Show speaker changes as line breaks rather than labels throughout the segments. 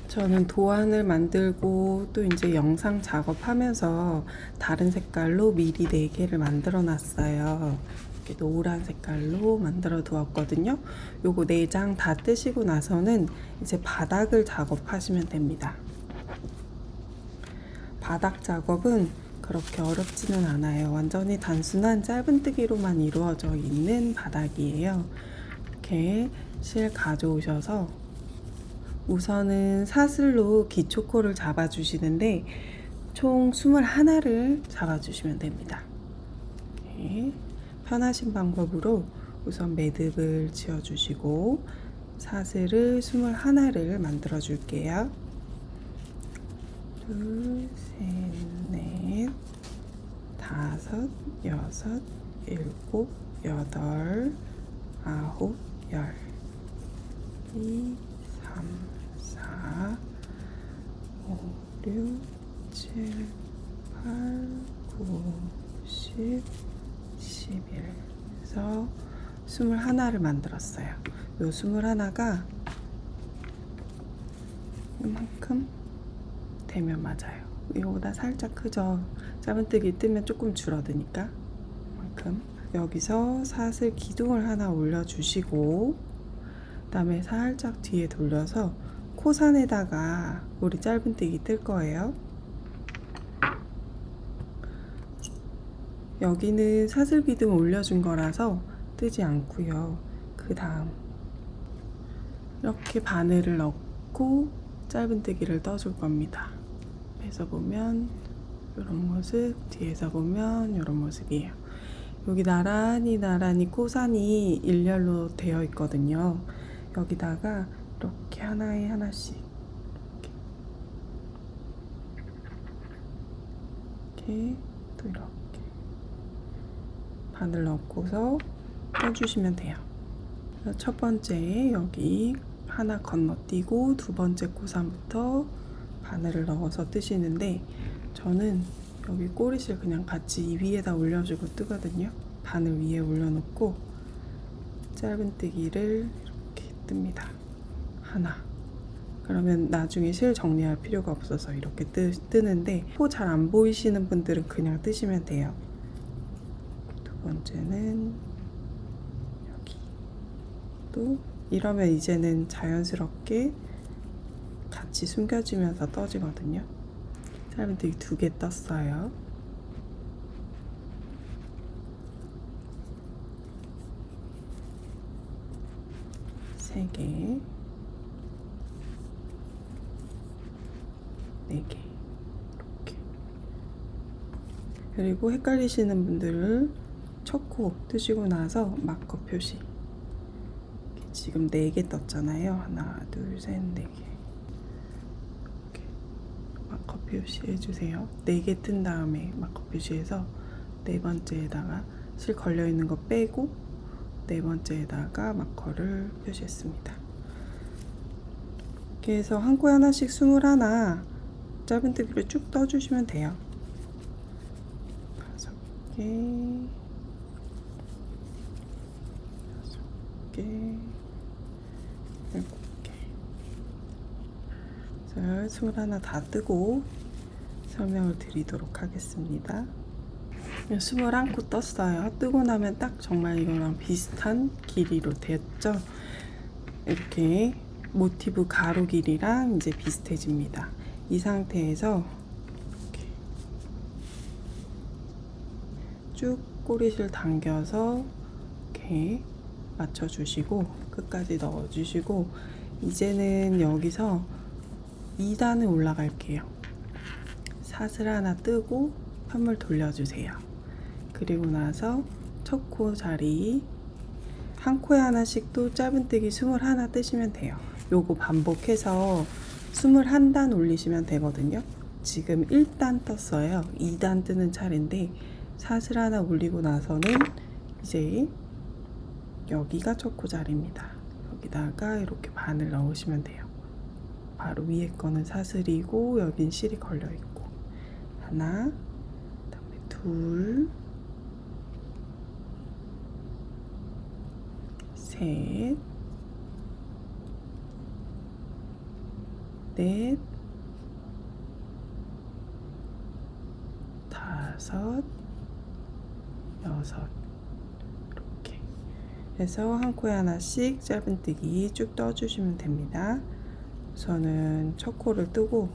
저는 도안을 만들고 또 이제 영상 작업하면서 다른 색깔로 미리 4개를 만들어 놨어요. 이렇게 노란 색깔로 만들어 두었거든요. 요거 4장 다 뜨시고 나서는 이제 바닥을 작업하시면 됩니다. 바닥 작업은 그렇게 어렵지는 않아요. 완전히 단순한 짧은뜨기로만 이루어져 있는 바닥이에요. 이렇게 실 가져오셔서 우선은 사슬로 기초코를 잡아주시는데 총 21알을 잡아주시면 됩니다. 이렇게 편하신 방법으로 우선 매듭을 지어주시고 사슬을 21알을 만들어 줄게요. 둘, 셋, 넷, 다섯, 여섯, 일곱, 여덟, 아홉, 열. 2, 3, 4, 5, 6, 7, 8, 9, 10, 11. 그래서 21알을 만들었어요. 요 21가 이만큼 되면 맞아요. 이거보다 살짝 크죠. 짧은뜨기 뜨면 조금 줄어드니까 이만큼. 여기서 사슬 기둥을 하나 올려주시고 그 다음에 살짝 뒤에 돌려서 코산에다가 우리 짧은뜨기 뜰 거예요. 여기는 사슬 기둥 올려준 거라서 뜨지 않고요. 그 다음 이렇게 바늘을 넣고 짧은뜨기를 떠줄 겁니다. 앞에서 보면 이런 모습, 뒤에서 보면 이런 모습이에요. 여기 나란히 코산이 일렬로 되어 있거든요. 여기다가 이렇게 하나에 하나씩 이렇게 또 이렇게 바늘 넣고서 떠주시면 돼요. 첫 번째 여기 하나 건너뛰고 두 번째 코산부터 바늘을 넣어서 뜨시는데 저는 여기 꼬리실 그냥 같이 이 위에다 올려주고 뜨거든요. 바늘 위에 올려놓고 짧은뜨기를 이렇게 뜹니다. 하나. 그러면 나중에 실 정리할 필요가 없어서 이렇게 뜨는데 코 잘 안 보이시는 분들은 그냥 뜨시면 돼요. 두 번째는 여기. 또 이러면 이제는 자연스럽게 같이 숨겨지면서 떠지거든요. 짧은뜨기 2개 떴어요. 세 개, 4개 이렇게. 그리고 헷갈리시는 분들은 첫 코 뜨시고 나서 마커 표시. 지금 4개 떴잖아요. 하나, 둘, 셋, 4개. 이렇게 마커 표시 해주세요. 4개 뜬 다음에 마커 표시해서 4번째에다가 실 걸려있는 거 빼고 4번째에다가 마커를 표시했습니다. 이렇게 해서 한 코에 하나씩 21 짧은뜨기를 쭉 떠주시면 돼요. 5개, 6개, 7개. 그래서 21 다 뜨고 설명을 드리도록 하겠습니다. 21코 떴어요. 뜨고 나면 딱 정말 이거랑 비슷한 길이로 됐죠. 이렇게 모티브 가로 길이랑 이제 비슷해집니다. 이 상태에서 이렇게 쭉 꼬리실 당겨서 이렇게 맞춰주시고 끝까지 넣어주시고 이제는 여기서 2단을 올라갈게요. 사슬 하나 뜨고 편물 돌려주세요. 그리고 나서 첫 코 자리 한 코에 하나씩 또 짧은뜨기 21 뜨시면 돼요. 요거 반복해서 21단 올리시면 되거든요. 지금 1단 떴어요. 2단 뜨는 차례인데 사슬 하나 올리고 나서는 이제 여기가 첫 코 자리입니다. 여기다가 이렇게 바늘 넣으시면 돼요. 바로 위에 거는 사슬이고 여긴 실이 걸려있고 하나, 그다음에 둘, 셋, 넷, 다섯, 여섯. 이렇게 해서 한 코에 하나씩 짧은뜨기 쭉 떠주시면 됩니다. 우선은 첫 코를 뜨고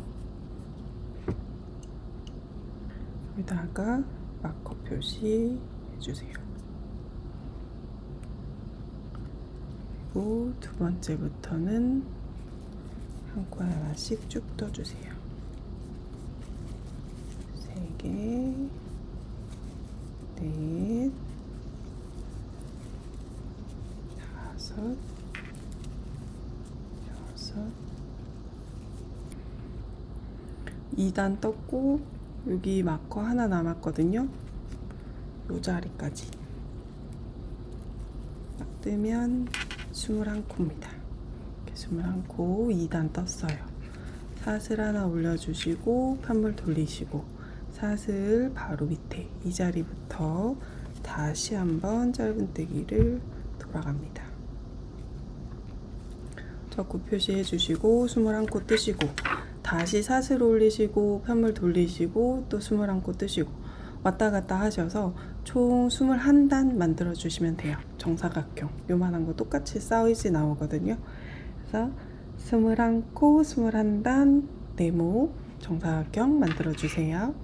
여기다가 마커 표시 해주세요. 그리고 두 번째부터는 한 코에 하나씩 쭉 떠주세요. 3개, 넷, 다섯, 여섯. 2단 떴고 여기 마커 하나 남았거든요. 요 자리까지 딱 뜨면 21코입니다. 이렇게 21코 2단 떴어요. 사슬 하나 올려주시고 편물 돌리시고 사슬 바로 밑에 이 자리부터 다시 한번 짧은뜨기를 돌아갑니다. 적구 표시해 주시고 21코 뜨시고 다시 사슬 올리시고 편물 돌리시고 또 21코 뜨시고 왔다 갔다 하셔서 총 21단 만들어 주시면 돼요. 정사각형 요만한 거 똑같이 사이즈 나오거든요. 그래서 21코 21단 네모 정사각형 만들어 주세요.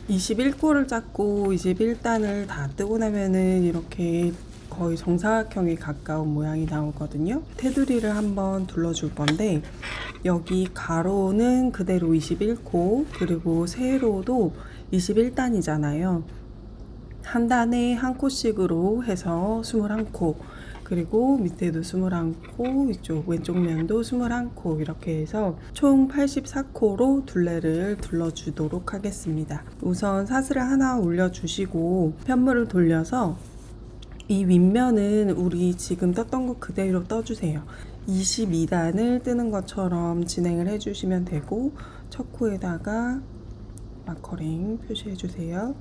21코를 잡고 21단을 다 뜨고 나면은 이렇게 거의 정사각형에 가까운 모양이 나오거든요. 테두리를 한번 둘러줄 건데 여기 가로는 그대로 21코 그리고 세로도 21단이잖아요. 한 단에 한 코씩으로 해서 21코 그리고 밑에도 21코 이쪽 왼쪽 면도 21코 이렇게 해서 총 84코로 둘레를 둘러주도록 하겠습니다. 우선 사슬을 하나 올려주시고 편물을 돌려서 이 윗면은 우리 지금 떴던 거 그대로 떠주세요. 22단을 뜨는 것처럼 진행을 해주시면 되고 첫 코에다가 마커링 표시해 주세요.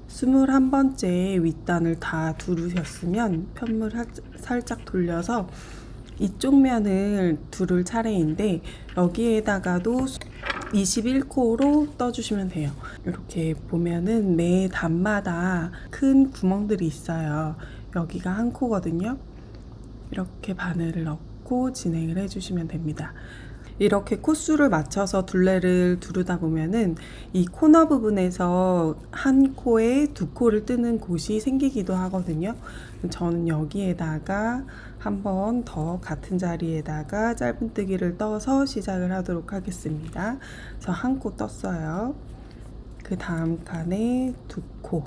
스물한 번째 윗단을 다 두르셨으면 편물 살짝 돌려서 이쪽 면을 두를 차례인데 여기에다가도 21코로 떠주시면 돼요. 이렇게 보면은 매 단마다 큰 구멍들이 있어요. 여기가 한 코거든요. 이렇게 바늘을 넣고 진행을 해주시면 됩니다. 이렇게 코수를 맞춰서 둘레를 두르다 보면은 이 코너 부분에서 한 코에 두 코를 뜨는 곳이 생기기도 하거든요. 저는 여기에다가 한 번 더 같은 자리에다가 짧은뜨기를 떠서 시작을 하도록 하겠습니다. 그래서 한 코 떴어요. 그 다음 칸에 두 코.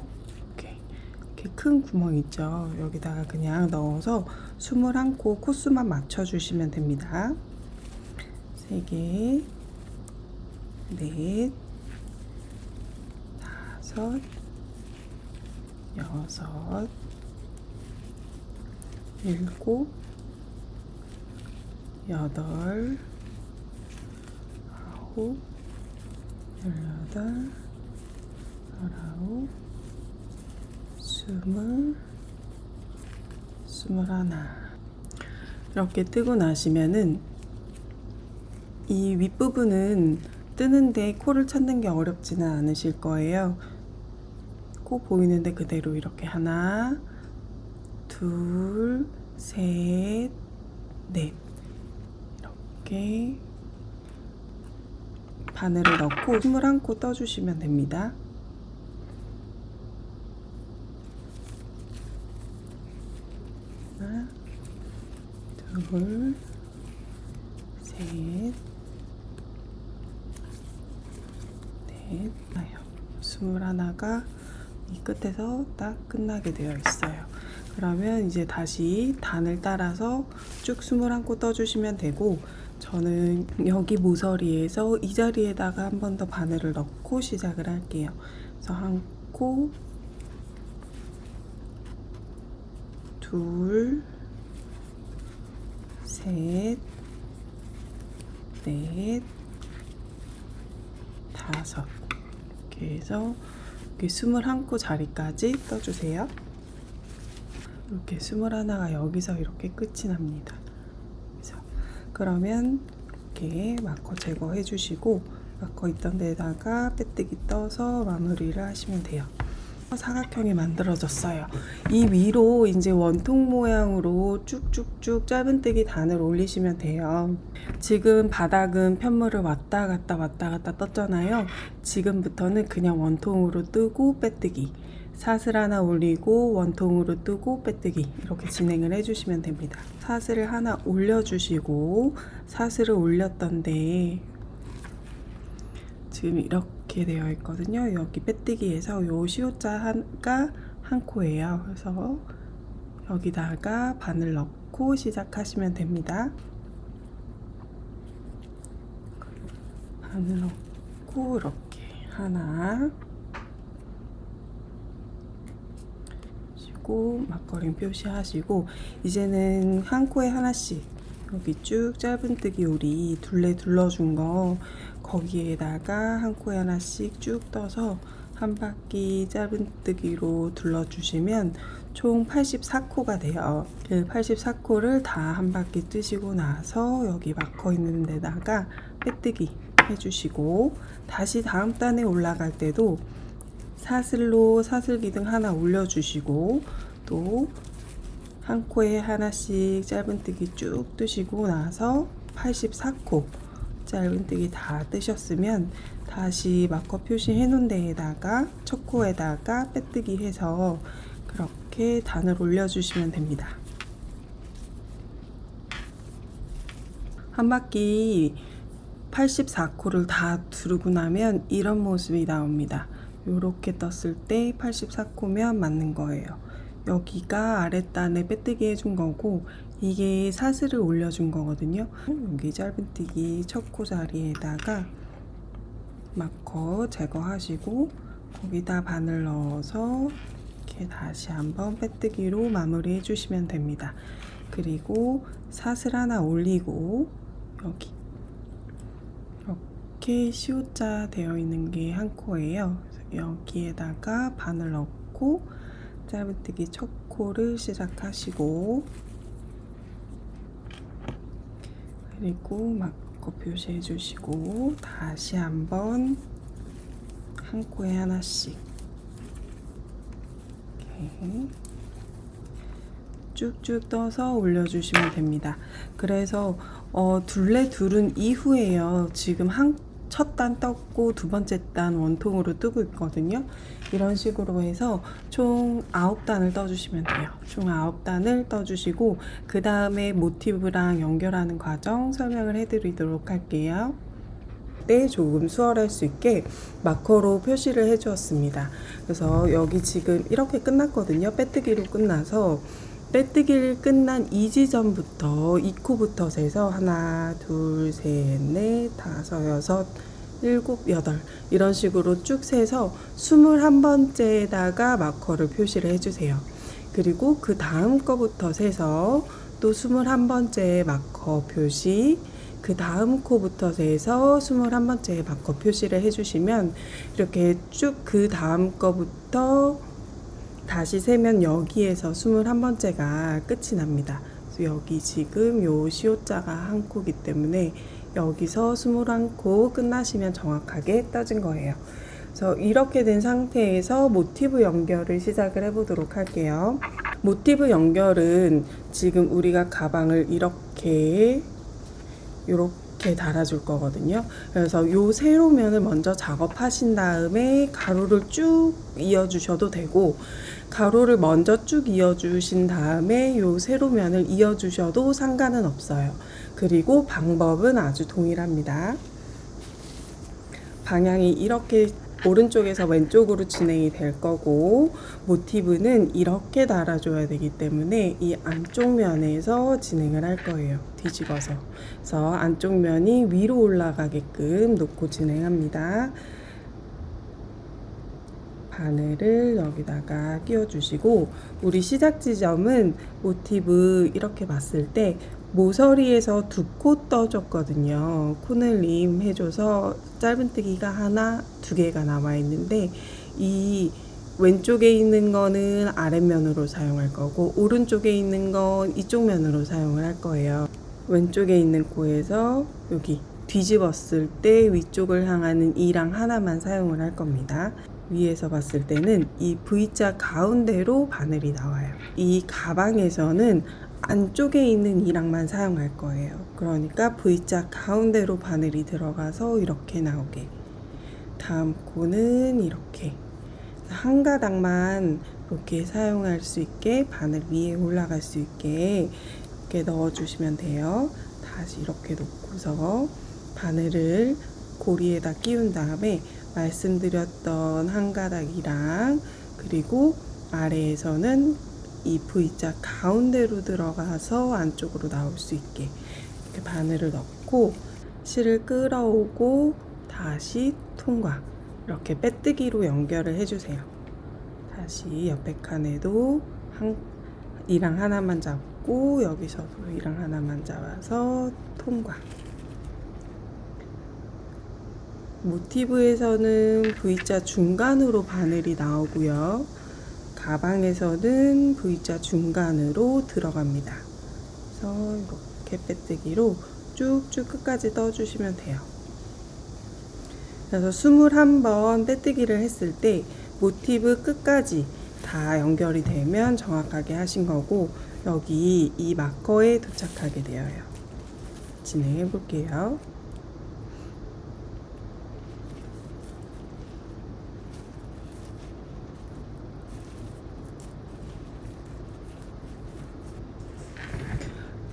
이렇게 큰 구멍 있죠. 여기다가 그냥 넣어서 21코 코수만 맞춰주시면 됩니다. 3개, 넷, 다섯, 여섯, 일곱, 여덟, 아홉, 18, 19, 20, 21. 이렇게 뜨고 나시면은 이 윗부분은 뜨는데 코를 찾는 게 어렵지는 않으실 거예요. 코 보이는데 그대로 이렇게 하나, 둘, 셋, 넷 이렇게 바늘을 넣고 21코 떠주시면 됩니다. 하나, 둘, 셋, 넷, 21가 이 끝에서 딱 끝나게 되어 있어요. 그러면 이제 다시 단을 따라서 쭉 21코 떠주시면 되고 저는 여기 모서리에서 이 자리에다가 한 번 더 바늘을 넣고 시작을 할게요. 그래서 한 코, 둘, 셋, 넷, 다섯. 이렇게 해서 이렇게 21코 자리까지 떠주세요. 이렇게 21가 여기서 이렇게 끝이 납니다. 그러면 이렇게 마커 제거해 주시고 마커 있던 데다가 빼뜨기 떠서 마무리를 하시면 돼요. 사각형이 만들어졌어요. 이 위로 이제 원통 모양으로 쭉쭉쭉 짧은뜨기 단을 올리시면 돼요. 지금 바닥은 편물을 왔다 갔다 떴잖아요. 지금부터는 그냥 원통으로 뜨고 빼뜨기, 사슬 하나 올리고 원통으로 뜨고 빼뜨기, 이렇게 진행을 해주시면 됩니다. 사슬을 하나 올려주시고 사슬을 올렸던데 지금 이렇게 되어 있거든요. 여기 빼뜨기에서 요 시옷자가 한 코예요. 그래서 여기다가 바늘 넣고 시작하시면 됩니다. 바늘 넣고 이렇게 하나 하시고 막걸림 표시하시고, 이제는 한 코에 하나씩 여기 쭉 짧은뜨기 요리 둘레 둘러준 거 거기에다가 한 코에 하나씩 쭉 떠서 한 바퀴 짧은뜨기로 둘러주시면 총 84코가 돼요. 그 84코를 다 한 바퀴 뜨시고 나서 여기 마커 있는 데다가 빼뜨기 해주시고, 다시 다음 단에 올라갈 때도 사슬로 사슬 기둥 하나 올려주시고, 또 한 코에 하나씩 짧은뜨기 쭉 뜨시고 나서 84코 짧은뜨기 다 뜨셨으면 다시 마커 표시해 놓은 데에다가 첫 코에다가 빼뜨기 해서 그렇게 단을 올려주시면 됩니다. 한 바퀴 84코를 다 두르고 나면 이런 모습이 나옵니다. 이렇게 떴을 때 84코면 맞는 거예요. 여기가 아랫단에 빼뜨기 해준 거고 이게 사슬을 올려준 거거든요. 여기 짧은뜨기 첫 코 자리에다가 마커 제거하시고 거기다 바늘 넣어서 이렇게 다시 한번 빼뜨기로 마무리 해주시면 됩니다. 그리고 사슬 하나 올리고 여기 이렇게 시옷자 되어 있는 게 한 코예요. 여기에다가 바늘 넣고 짧은뜨기 첫 코를 시작하시고, 그리고 마커 표시해 주시고 다시 한번 한 코에 하나씩 이렇게 쭉쭉 떠서 올려주시면 됩니다. 그래서 둘레 둘은 이후에요. 지금 첫 단 떴고 두 번째 단 원통으로 뜨고 있거든요. 이런 식으로 해서 총 9단을 떠주시면 돼요. 총 9단을 떠주시고 그 다음에 모티브랑 연결하는 과정 설명을 해드리도록 할게요. 때 조금 수월할 수 있게 마커로 표시를 해 주었습니다. 그래서 여기 지금 이렇게 끝났거든요. 빼뜨기로 끝나서 빼뜨기를 끝난 이 지점부터 2코부터 세서 하나, 둘, 셋, 넷, 다섯, 여섯, 일곱, 여덟 이런 식으로 쭉 세서 21번째에다가 마커를 표시를 해주세요. 그리고 그 다음 거부터 세서 또 21번째에 마커 표시, 그 다음 코부터 세서 21번째에 마커 표시를 해주시면 이렇게 쭉 그 다음 거부터 다시 세면 여기에서 21번째가 끝이 납니다. 그래서 여기 지금 요 시옷자가 한 코기 때문에 여기서 21코 끝나시면 정확하게 떠진 거예요. 그래서 이렇게 된 상태에서 모티브 연결을 시작을 해보도록 할게요. 모티브 연결은 지금 우리가 가방을 이렇게 달아줄 거거든요. 그래서 요 세로면을 먼저 작업하신 다음에 가로를 쭉 이어주셔도 되고, 가로를 먼저 쭉 이어주신 다음에 요 세로면을 이어주셔도 상관은 없어요. 그리고 방법은 아주 동일합니다. 방향이 이렇게 오른쪽에서 왼쪽으로 진행이 될 거고, 모티브는 이렇게 달아줘야 되기 때문에 이 안쪽 면에서 진행을 할 거예요. 뒤집어서. 그래서 안쪽 면이 위로 올라가게끔 놓고 진행합니다. 바늘을 여기다가 끼워주시고, 우리 시작 지점은 모티브 이렇게 봤을 때 모서리에서 2코 떠줬거든요. 코늘림 해줘서 짧은뜨기가 하나, 2개가 남아 있는데, 이 왼쪽에 있는 거는 아랫면으로 사용할 거고, 오른쪽에 있는 건 이쪽 면으로 사용을 할 거예요. 왼쪽에 있는 코에서 여기 뒤집었을 때 위쪽을 향하는 이랑 하나만 사용을 할 겁니다. 위에서 봤을 때는 이 V자 가운데로 바늘이 나와요. 이 가방에서는 안쪽에 있는 이랑만 사용할 거예요. 그러니까 V자 가운데로 바늘이 들어가서 이렇게 나오게. 다음 코는 이렇게 한 가닥만 이렇게 사용할 수 있게, 바늘 위에 올라갈 수 있게 이렇게 넣어주시면 돼요. 다시 이렇게 놓고서 바늘을 고리에다 끼운 다음에 말씀드렸던 한 가닥이랑, 그리고 아래에서는 이 V자 가운데로 들어가서 안쪽으로 나올 수 있게 이렇게 바늘을 넣고 실을 끌어오고 다시 통과, 이렇게 빼뜨기로 연결을 해주세요. 다시 옆에 칸에도 이랑 하나만 잡고 여기서도 이랑 하나만 잡아서 통과. 모티브에서는 V자 중간으로 바늘이 나오고요. 가방에서는 V자 중간으로 들어갑니다. 그래서 이렇게 빼뜨기로 쭉쭉 끝까지 떠주시면 돼요. 그래서 21번 빼뜨기를 했을 때 모티브 끝까지 다 연결이 되면 정확하게 하신 거고, 여기 이 마커에 도착하게 되어요. 진행해 볼게요.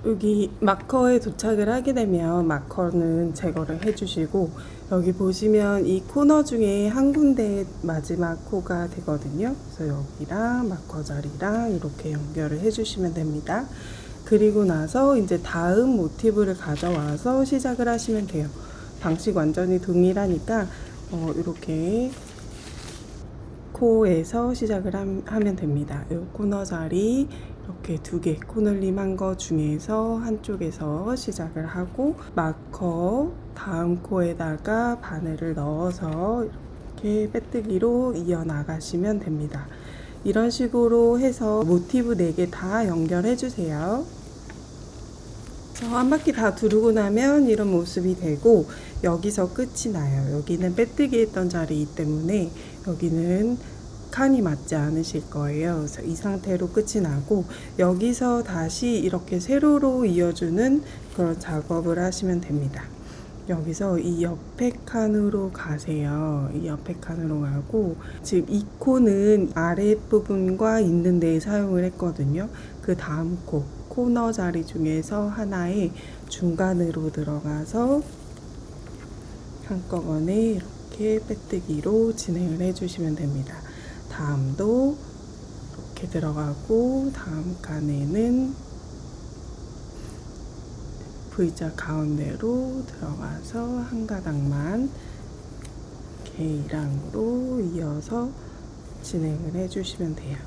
여기 마커에 도착을 하게 되면 마커는 제거를 해주시고, 여기 보시면 이 코너 중에 한 군데 마지막 코가 되거든요. 그래서 여기랑 마커 자리랑 이렇게 연결을 해주시면 됩니다. 그리고 나서 이제 다음 모티브를 가져와서 시작을 하시면 돼요. 방식 완전히 동일하니까 이렇게 코에서 시작을 하면 됩니다. 이 코너 자리 이렇게 2개 코늘림 한 거 중에서 한쪽에서 시작을 하고, 마커 다음 코에다가 바늘을 넣어서 이렇게 빼뜨기로 이어나가시면 됩니다. 이런 식으로 해서 모티브 4개 다 연결해 주세요. 한 바퀴 다 두르고 나면 이런 모습이 되고, 여기서 끝이 나요. 여기는 빼뜨기 했던 자리이기 때문에 여기는 칸이 맞지 않으실 거예요. 그래서 이 상태로 끝이 나고, 여기서 다시 이렇게 세로로 이어주는 그런 작업을 하시면 됩니다. 여기서 이 옆에 칸으로 가세요. 이 옆에 칸으로 가고, 지금 이 코는 아랫부분과 있는 데에 사용을 했거든요. 그 다음 코너 자리 중에서 하나의 중간으로 들어가서 한꺼번에 이렇게 빼뜨기로 진행을 해주시면 됩니다. 다음도 이렇게 들어가고, 다음 칸에는 V자 가운데로 들어가서 한 가닥만 이렇게 이랑으로 이어서 진행을 해주시면 돼요.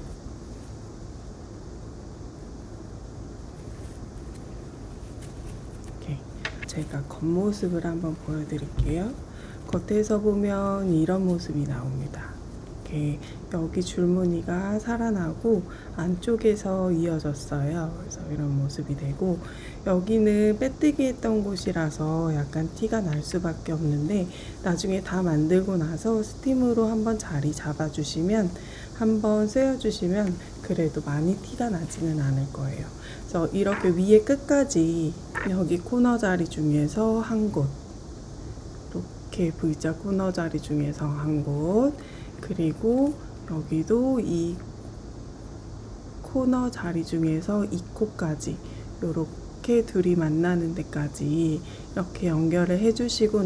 이렇게 제가 겉모습을 한번 보여드릴게요. 겉에서 보면 이런 모습이 나옵니다. 이렇게 여기 줄무늬가 살아나고 안쪽에서 이어졌어요. 그래서 이런 모습이 되고, 여기는 빼뜨기 했던 곳이라서 약간 티가 날 수밖에 없는데, 나중에 다 만들고 나서 스팀으로 한번 자리 잡아주시면, 한번 쐬어주시면 그래도 많이 티가 나지는 않을 거예요. 그래서 이렇게 위에 끝까지 여기 코너 자리 중에서 한 곳, 이렇게 V자 코너 자리 중에서 한 곳, 그리고 여기도 이 코너 자리 중에서 이 코까지, 요렇게 둘이 만나는 데까지 이렇게 연결을 해주시고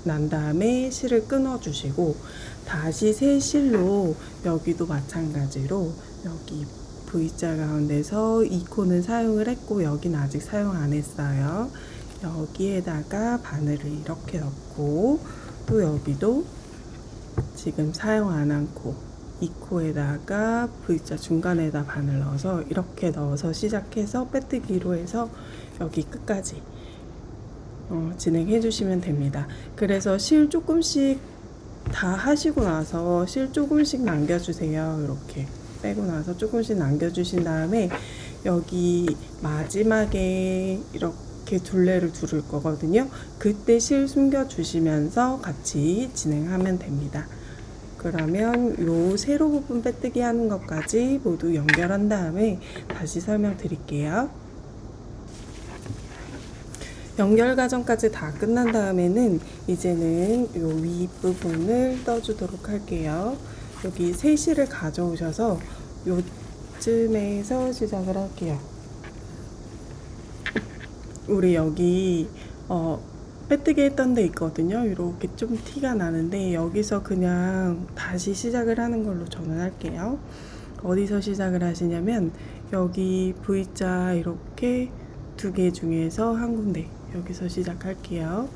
난 다음에 실을 끊어 주시고 다시 새 실로 여기도 마찬가지로 여기 V자 가운데서 이 코는 사용을 했고 여기는 아직 사용 안 했어요. 여기에다가 바늘을 이렇게 넣고 또 여기도 지금 사용 안 한 코, 이 코에다가 V자 중간에다 바늘 넣어서 이렇게 넣어서 시작해서 빼뜨기로 해서 여기 끝까지 진행해 주시면 됩니다. 그래서 실 조금씩 다 하시고 나서 실 조금씩 남겨주세요. 이렇게 빼고 나서 조금씩 남겨주신 다음에 여기 마지막에 이렇게 둘레를 두를 거거든요. 그때 실 숨겨주시면서 같이 진행하면 됩니다. 그러면 요 세로 부분 빼뜨기 하는 것까지 모두 연결한 다음에 다시 설명드릴게요. 연결 과정까지 다 끝난 다음에는 이제는 요 윗부분을 떠주도록 할게요. 여기 새 실을 가져오셔서 요쯤에서 시작을 할게요. 우리 여기 빼뜨기 했던 데 있거든요. 이렇게 좀 티가 나는데 여기서 그냥 다시 시작을 하는 걸로 저는 할게요. 어디서 시작을 하시냐면 여기 V자 이렇게 두 개 중에서 한 군데 여기서 시작할게요.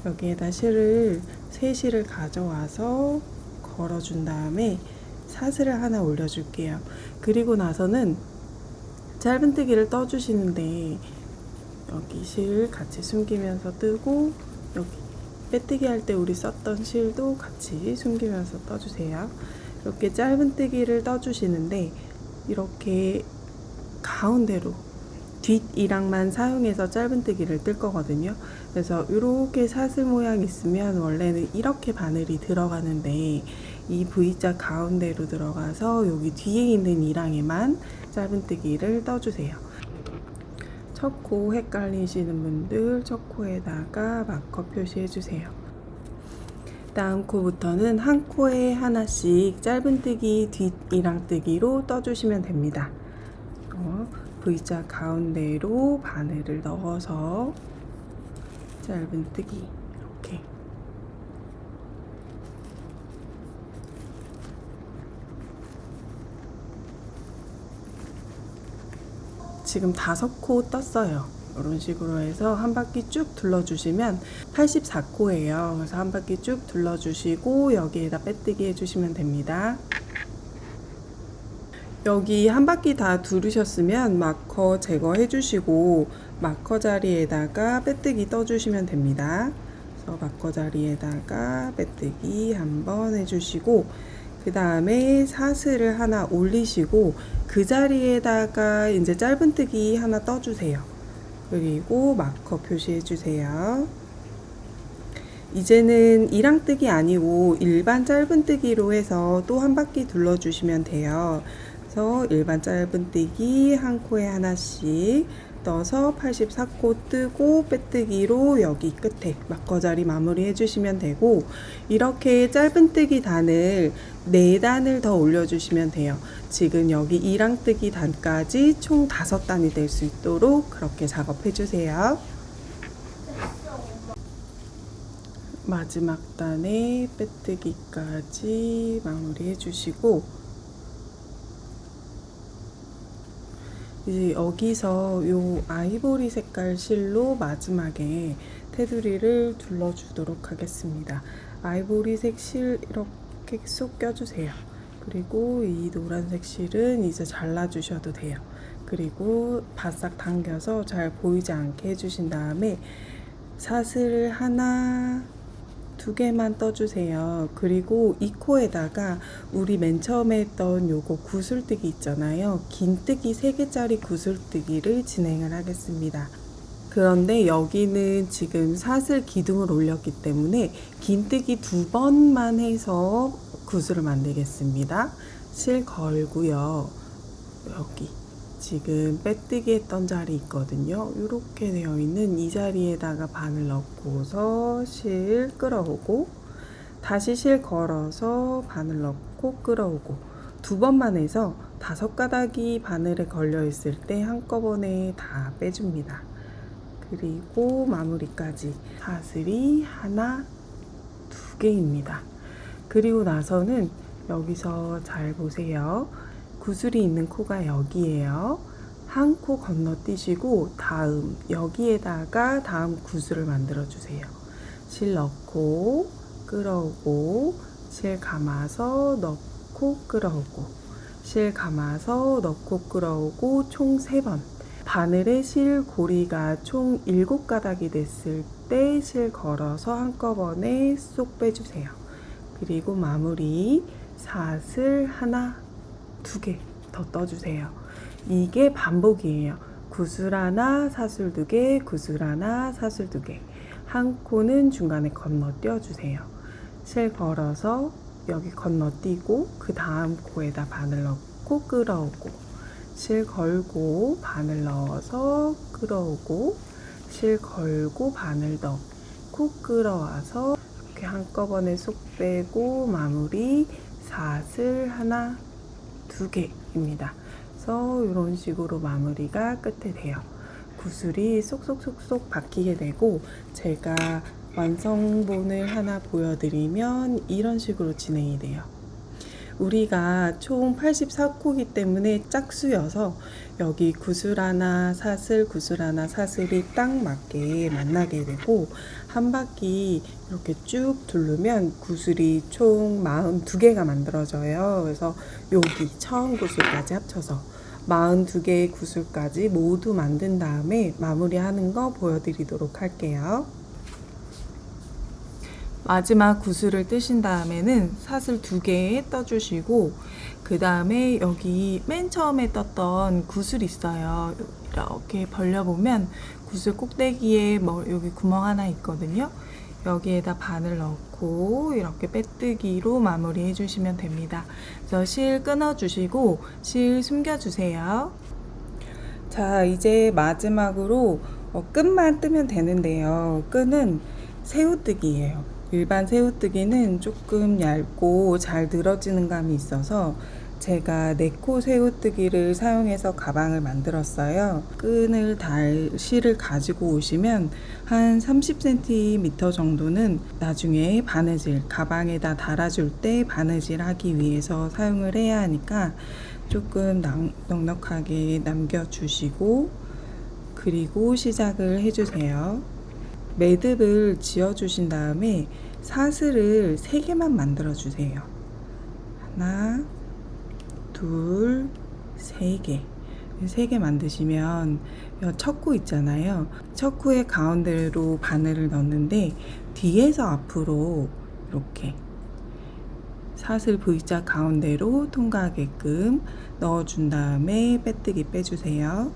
여기에다 새 실을 가져와서 걸어준 다음에 사슬을 하나 올려줄게요. 그리고 나서는 짧은뜨기를 떠주시는데 여기 실 같이 숨기면서 뜨고 여기 빼뜨기 할 때 우리 썼던 실도 같이 숨기면서 떠주세요. 이렇게 짧은뜨기를 떠주시는데 이렇게 가운데로 뒷이랑만 사용해서 짧은뜨기를 뜰 거거든요. 그래서 이렇게 사슬 모양 있으면 원래는 이렇게 바늘이 들어가는데 이 V자 가운데로 들어가서 여기 뒤에 있는 이랑에만 짧은뜨기를 떠주세요. 첫 코 헷갈리시는 분들 첫 코에다가 마커 표시해 주세요. 다음 코부터는 한 코에 하나씩 짧은뜨기 뒷이랑뜨기로 떠주시면 됩니다. V자 가운데로 바늘을 넣어서 짧은뜨기 이렇게 지금 5코 떴어요. 이런 식으로 해서 한 바퀴 쭉 둘러주시면 84코예요. 그래서 한 바퀴 쭉 둘러주시고 여기에다 빼뜨기 해주시면 됩니다. 여기 한 바퀴 다 두르셨으면 마커 제거해 주시고 마커 자리에다가 빼뜨기 떠주시면 됩니다. 그래서 마커 자리에다가 빼뜨기 한번 해주시고 그 다음에 사슬을 하나 올리시고 그 자리에다가 이제 짧은뜨기 하나 떠주세요. 그리고 마커 표시해 주세요. 이제는 이랑뜨기 아니고 일반 짧은뜨기로 해서 또 한 바퀴 둘러주시면 돼요. 그래서 일반 짧은뜨기 한 코에 하나씩 떠서 84코 뜨고 빼뜨기로 여기 끝에 마커자리 마무리 해주시면 되고 이렇게 짧은뜨기 단을 4단을 더 올려주시면 돼요. 지금 여기 이랑뜨기 단까지 총 5단이 될 수 있도록 그렇게 작업해주세요. 마지막 단에 빼뜨기까지 마무리 해주시고 이제 여기서 요 아이보리 색깔 실로 마지막에 테두리를 둘러주도록 하겠습니다. 아이보리색 실 이렇게 쏙 껴주세요. 그리고 이 노란색 실은 이제 잘라주셔도 돼요. 그리고 바싹 당겨서 잘 보이지 않게 해주신 다음에 사슬을 하나, 2개만 떠주세요. 그리고 이 코에다가 우리 맨 처음에 했던 요거 구슬뜨기 있잖아요. 긴뜨기 3개짜리 구슬뜨기를 진행을 하겠습니다. 그런데 여기는 지금 사슬 기둥을 올렸기 때문에 긴뜨기 2번만 해서 구슬을 만들겠습니다. 실 걸고요. 여기 지금 빼뜨기 했던 자리 있거든요. 이렇게 되어 있는 이 자리에다가 바늘 넣고서 실 끌어오고 다시 실 걸어서 바늘 넣고 끌어오고 2번만 해서 5가닥이 바늘에 걸려 있을 때 한꺼번에 다 빼줍니다. 그리고 마무리까지 사슬이 하나, 2개입니다. 그리고 나서는 여기서 잘 보세요. 구슬이 있는 코가 여기에요. 한 코 건너뛰시고 다음 여기에다가 다음 구슬을 만들어 주세요. 실 넣고 끌어오고 실 감아서 넣고 끌어오고 실 감아서 넣고 끌어오고 총 3번. 바늘에 실 고리가 총 7가닥이 됐을 때 실 걸어서 한꺼번에 쏙 빼주세요. 그리고 마무리 사슬 하나, 2개 더 떠주세요. 이게 반복이에요. 구슬 하나, 사슬 2개, 구슬 하나, 사슬 2개. 한 코는 중간에 건너뛰어 주세요. 실 걸어서 여기 건너뛰고 그 다음 코에다 바늘 넣고 끌어오고 실 걸고 바늘 넣어서 끌어오고 실 걸고 바늘 넣고 끌어와서 이렇게 한꺼번에 쏙 빼고 마무리 사슬 하나, 2개입니다. 그래서 이런 식으로 마무리가 끝에 돼요. 구슬이 쏙쏙쏙쏙 박히게 되고 제가 완성본을 하나 보여드리면 이런 식으로 진행이 돼요. 우리가 총 84코이기 때문에 짝수여서 여기 구슬 하나 사슬 구슬 하나 사슬이 딱 맞게 만나게 되고 한 바퀴 이렇게 쭉 두르면 구슬이 총 42개가 만들어져요. 그래서 여기 처음 구슬까지 합쳐서 42개의 구슬까지 모두 만든 다음에 마무리하는 거 보여드리도록 할게요. 마지막 구슬을 뜨신 다음에는 사슬 2개 떠주시고 그 다음에 여기 맨 처음에 떴던 구슬 있어요. 이렇게 벌려보면 구슬 꼭대기에 여기 구멍 하나 있거든요. 여기에다 바늘 넣고 이렇게 빼뜨기로 마무리 해주시면 됩니다. 그래서 실 끊어주시고 실 숨겨주세요. 자, 이제 마지막으로 끈만 뜨면 되는데요. 끈은 새우뜨기예요. 일반 새우뜨기는 조금 얇고 잘 늘어지는 감이 있어서 제가 네코 새우뜨기를 사용해서 가방을 만들었어요. 끈을 달 실을 가지고 오시면 한 30cm 정도는 나중에 바느질, 가방에다 달아줄 때 바느질 하기 위해서 사용을 해야 하니까 조금 넉넉하게 남겨주시고 그리고 시작을 해주세요. 매듭을 지어주신 다음에 사슬을 3개만 만들어 주세요. 하나, 둘, 3개. 3개 만드시면 첫 코 있잖아요. 첫 코의 가운데로 바늘을 넣는데 뒤에서 앞으로 이렇게 사슬 V자 가운데로 통과하게끔 넣어준 다음에 빼뜨기 빼주세요.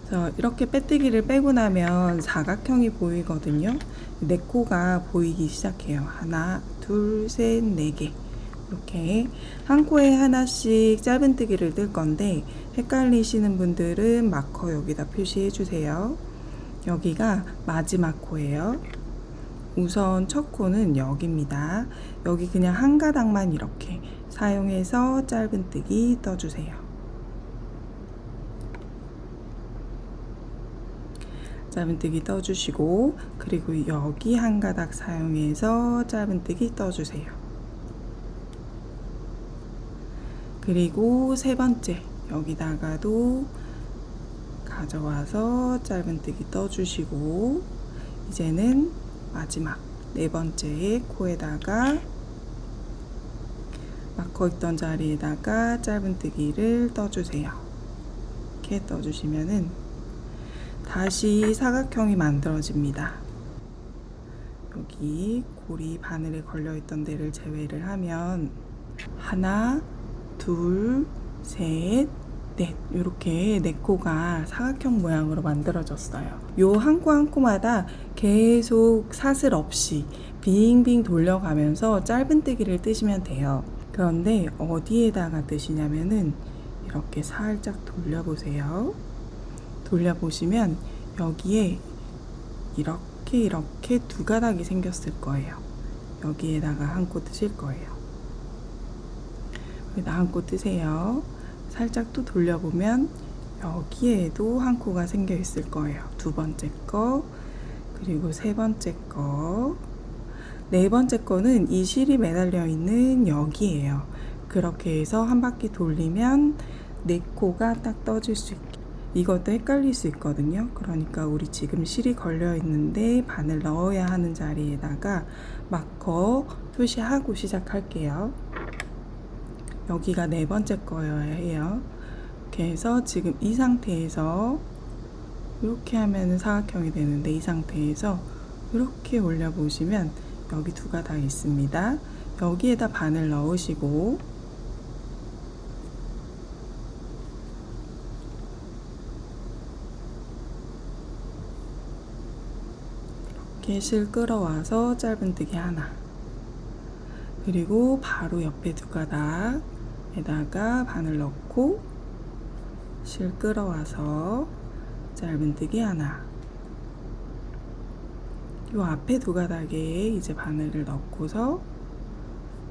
그래서 이렇게 빼뜨기를 빼고 나면 사각형이 보이거든요. 네 코가 보이기 시작해요. 하나, 둘, 셋, 4개. 이렇게 한 코에 하나씩 짧은뜨기를 뜰 건데 헷갈리시는 분들은 마커 여기다 표시해 주세요. 여기가 마지막 코예요. 우선 첫 코는 여기입니다. 여기 그냥 한 가닥만 이렇게 사용해서 짧은뜨기 떠주세요. 짧은뜨기 떠주시고 그리고 여기 한 가닥 사용해서 짧은뜨기 떠주세요. 그리고 세 번째 여기다가도 가져와서 짧은뜨기 떠주시고 이제는 마지막 네 번째 코에다가 마커 있던 자리에다가 짧은뜨기를 떠주세요. 이렇게 떠주시면은 다시 사각형이 만들어집니다. 여기 고리 바늘에 걸려있던 데를 제외를 하면 하나, 둘, 셋, 넷 이렇게 네 코가 사각형 모양으로 만들어졌어요. 요 한 코 한 코마다 계속 사슬 없이 빙빙 돌려가면서 짧은뜨기를 뜨시면 돼요. 그런데 어디에다가 뜨시냐면은 이렇게 살짝 돌려보세요. 돌려보시면 여기에 이렇게 두 가닥이 생겼을 거예요. 여기에다가 한 코 뜨실 거예요. 여기다 한 코 뜨세요. 살짝 또 돌려보면 여기에도 한 코가 생겨 있을 거예요. 두 번째 거 그리고 세 번째 거, 네 번째 거는 이 실이 매달려 있는 여기예요. 그렇게 해서 한 바퀴 돌리면 네 코가 딱 떠질 수 있게. 이것도 헷갈릴 수 있거든요. 그러니까 우리 지금 실이 걸려 있는데 바늘 넣어야 하는 자리에다가 마커 표시하고 시작할게요. 여기가 네 번째 거여야 해요. 이렇게 해서 지금 이 상태에서 이렇게 하면 사각형이 되는데, 이 상태에서 이렇게 올려 보시면 여기 두 가닥 있습니다. 여기에다 바늘 넣으시고 이렇게 실 끌어와서 짧은뜨기 하나, 그리고 바로 옆에 두 가닥에다가 바늘 넣고 실 끌어와서 짧은뜨기 하나, 요 앞에 두 가닥에 이제 바늘을 넣고서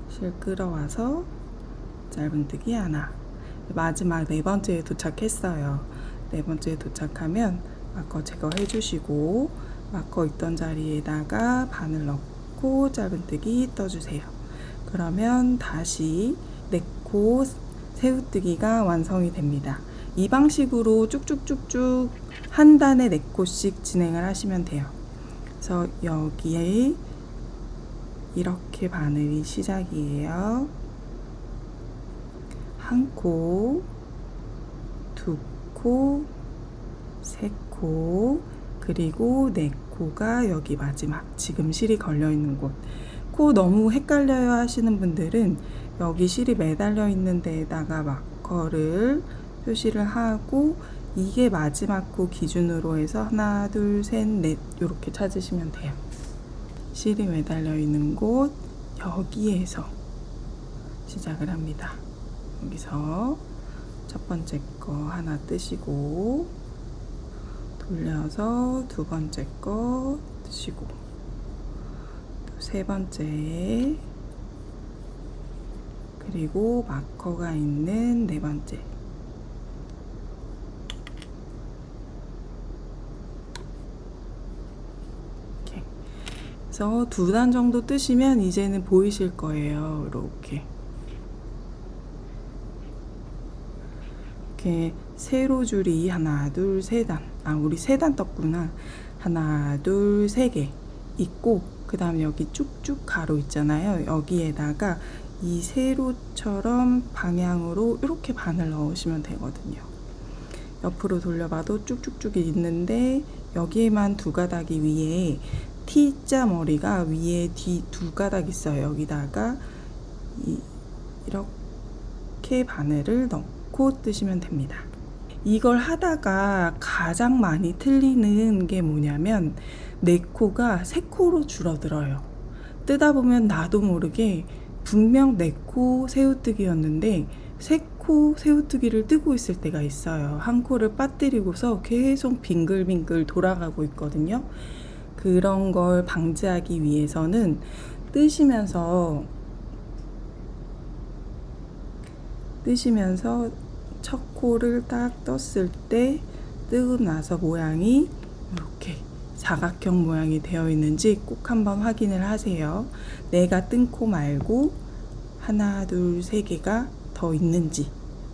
실 끌어와서 짧은뜨기 하나. 마지막 네 번째에 도착했어요. 네 번째에 도착하면 마커 제거해 주시고 마커 있던 자리에다가 바늘 넣고 짧은뜨기 떠주세요. 그러면 다시 네 코 새우뜨기가 완성이 됩니다. 이 방식으로 쭉쭉쭉쭉 한 단에 4코씩 진행을 하시면 돼요. 그래서 여기에 이렇게 바늘이 시작이에요. 한 코, 두 코, 세 코, 그리고 네 코가 여기 마지막 지금 실이 걸려 있는 곳. 코 너무 헷갈려요 하시는 분들은 여기 실이 매달려 있는 데에다가 마커를 표시를 하고, 이게 마지막 코 기준으로 해서 하나, 둘, 셋, 넷 이렇게 찾으시면 돼요. 실이 매달려 있는 곳 여기에서 시작을 합니다. 여기서 첫 번째 거 하나 뜨시고 돌려서 두 번째 거 뜨시고 또 세 번째, 그리고 마커가 있는 네 번째, 이렇게 그래서 두 단 정도 뜨시면 이제는 보이실 거예요. 이렇게 세로줄이 하나, 둘, 세 단. 우리 세 단 떴구나. 하나, 둘, 세 개 있고, 그 다음에 여기 쭉쭉 가로 있잖아요. 여기에다가 이 세로처럼 방향으로 이렇게 바늘 넣으시면 되거든요. 옆으로 돌려봐도 쭉쭉쭉이 있는데 여기에만 두 가닥이 위에 T자 머리가 위에 뒤 두 가닥 있어요. 여기다가 이렇게 바늘을 넣고 뜨시면 됩니다. 이걸 하다가 가장 많이 틀리는 게 뭐냐면 네 코가 세 코로 줄어들어요. 뜨다 보면 나도 모르게 분명 네 코 새우뜨기였는데 세 코 새우뜨기를 뜨고 있을 때가 있어요. 한 코를 빠뜨리고서 계속 빙글빙글 돌아가고 있거든요. 그런 걸 방지하기 위해서는 뜨시면서 첫 코를 딱 떴을 때 뜨고 나서 모양이 이렇게 사각형 모양이 되어 있는지 꼭 한번 확인을 하세요. 내가 뜬 코 말고 하나, 둘, 세 개가 더 있는지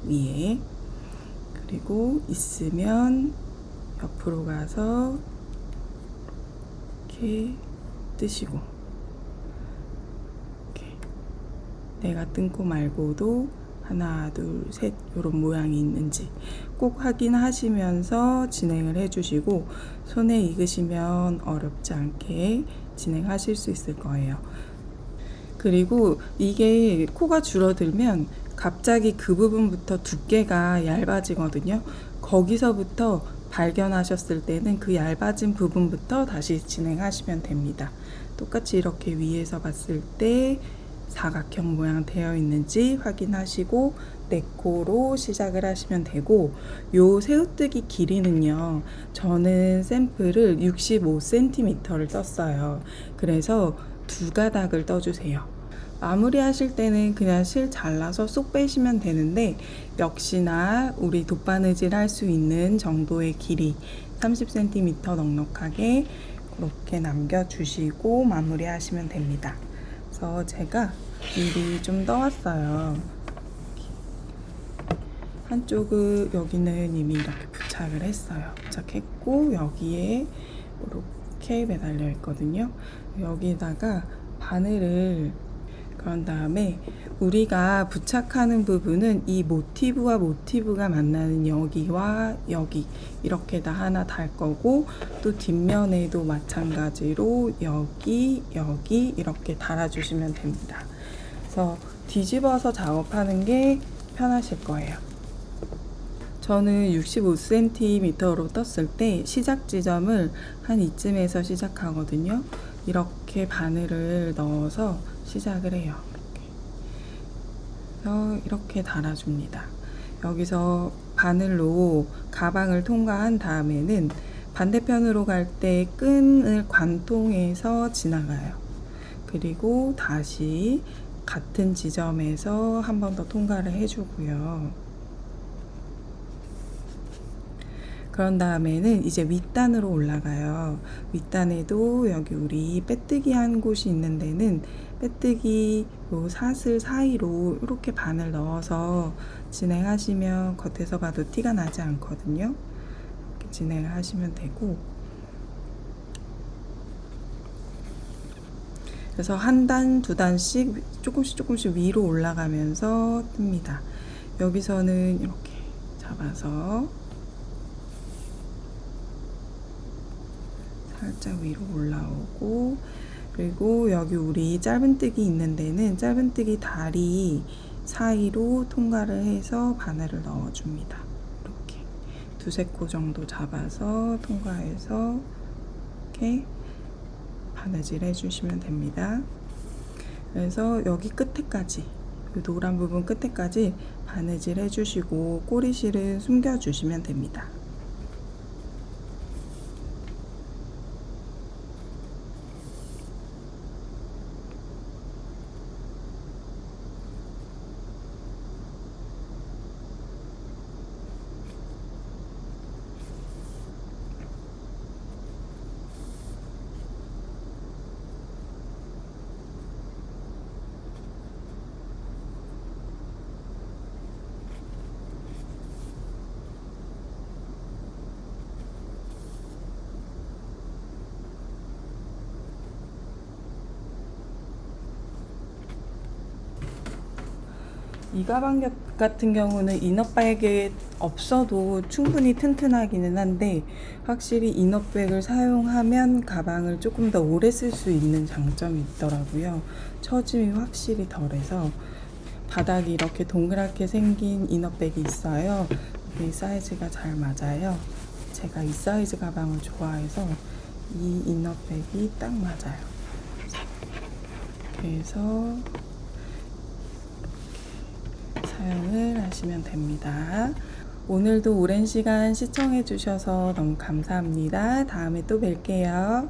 위에. 그리고 있으면 옆으로 가서 이렇게 뜨시고, 이렇게 내가 뜬 코 말고도 하나, 둘, 셋 이런 모양이 있는지 꼭 확인하시면서 진행을 해주시고, 손에 익으시면 어렵지 않게 진행하실 수 있을 거예요. 그리고 이게 코가 줄어들면 갑자기 그 부분부터 두께가 얇아지거든요. 거기서부터 발견하셨을 때는 그 얇아진 부분부터 다시 진행하시면 됩니다. 똑같이 이렇게 위에서 봤을 때 사각형 모양 되어 있는지 확인하시고 네 코로 시작을 하시면 되고, 요 새우뜨기 길이는요, 저는 샘플을 65cm를 떴어요. 그래서 두 가닥을 떠주세요. 마무리 하실 때는 그냥 실 잘라서 쏙 빼시면 되는데, 역시나 우리 돗바느질 할 수 있는 정도의 길이 30cm 넉넉하게 그렇게 남겨주시고 마무리하시면 됩니다. 그래서 제가 미리 좀 떠왔어요. 한쪽은 여기는 이미 이렇게 부착을 했어요. 부착했고 여기에 이렇게 매달려 있거든요. 여기다가 바늘을 그런 다음에 우리가 부착하는 부분은 이 모티브와 모티브가 만나는 여기와 여기 이렇게 다 하나 달 거고, 또 뒷면에도 마찬가지로 여기 여기 이렇게 달아주시면 됩니다. 그래서 뒤집어서 작업하는 게 편하실 거예요. 저는 65cm로 떴을 때 시작 지점을 한 이쯤에서 시작하거든요. 이렇게 바늘을 넣어서 시작을 해요. 그래서 이렇게 달아줍니다. 여기서 바늘로 가방을 통과한 다음에는 반대편으로 갈 때 끈을 관통해서 지나가요. 그리고 다시 같은 지점에서 한 번 더 통과를 해주고요. 그런 다음에는 이제 윗단으로 올라가요. 윗단에도 여기 우리 빼뜨기 한 곳이 있는 데는 빼뜨기 요 사슬 사이로 이렇게 바늘 넣어서 진행하시면 겉에서 봐도 티가 나지 않거든요. 이렇게 진행을 하시면 되고, 그래서 한 단, 두 단씩 조금씩 위로 올라가면서 뜹니다. 여기서는 이렇게 잡아서 살짝 위로 올라오고, 그리고 여기 우리 짧은뜨기 있는 데는 짧은뜨기 다리 사이로 통과를 해서 바늘을 넣어줍니다. 이렇게 두세 코 정도 잡아서 통과해서 이렇게 바느질 해주시면 됩니다. 그래서 여기 끝에까지, 이 노란 부분 끝에까지 바느질 해주시고 꼬리실은 숨겨주시면 됩니다. 이 가방 같은 경우는 이너백이 없어도 충분히 튼튼하기는 한데, 확실히 이너백을 사용하면 가방을 조금 더 오래 쓸 수 있는 장점이 있더라고요. 처짐이 확실히 덜해서. 바닥이 이렇게 동그랗게 생긴 이너백이 있어요. 이 사이즈가 잘 맞아요. 제가 이 사이즈 가방을 좋아해서 이 이너백이 딱 맞아요. 그래서 사용을 하시면 됩니다. 오늘도 오랜 시간 시청해 주셔서 너무 감사합니다. 다음에 또 뵐게요.